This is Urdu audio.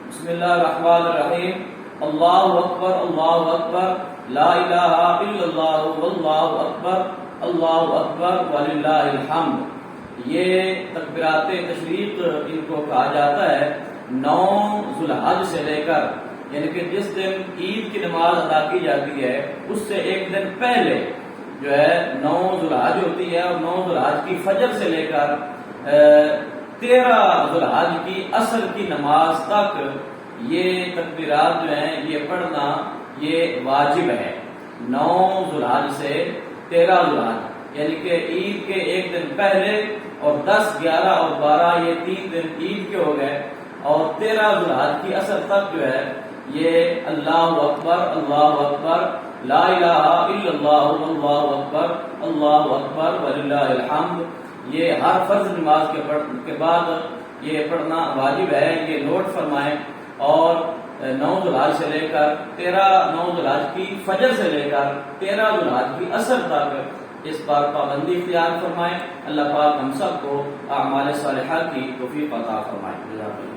بسم اللہ الرحمن الرحیم. اللہ اکبر لا الہ الا اللہ واللہ اکبر وللہ الحمد. یہ تکبیرات تشریق ان کو کہا جاتا ہے 9 ذوالحج سے لے کر، یعنی کہ جس دن عید کی نماز ادا کی جاتی ہے اس سے ایک دن پہلے جو ہے 9 ذوالحج ہوتی ہے، اور 9 ذوالحج کی فجر سے لے کر 13 ذوالحج کی عصر کی نماز تک یہ تکبیرات جو ہیں یہ پڑھنا یہ واجب ہے. 9 ذوالحج سے 13 ذوالحج یعنی کہ عید کے ایک دن پہلے، اور 10، 11 اور 12 یہ 3 دن عید کے ہو گئے، اور 13 ذوالحج کی عصر تک جو ہے یہ اللہ اکبر لا الہ الا اللہ واللہ اکبر وللہ الحمد، یہ ہر فرض نماز کے بعد یہ پڑھنا واجب ہے. یہ نوٹ فرمائیں. اور 9 ذوالحج سے لے کر 9 ذوالحج کی فجر سے لے کر 13 ذوالحج کی عصر تک اس پر پابندی اختیار فرمائیں. اللہ پاک ہم سب کو اعمال صالحہ کی توفیق عطا فرمائے.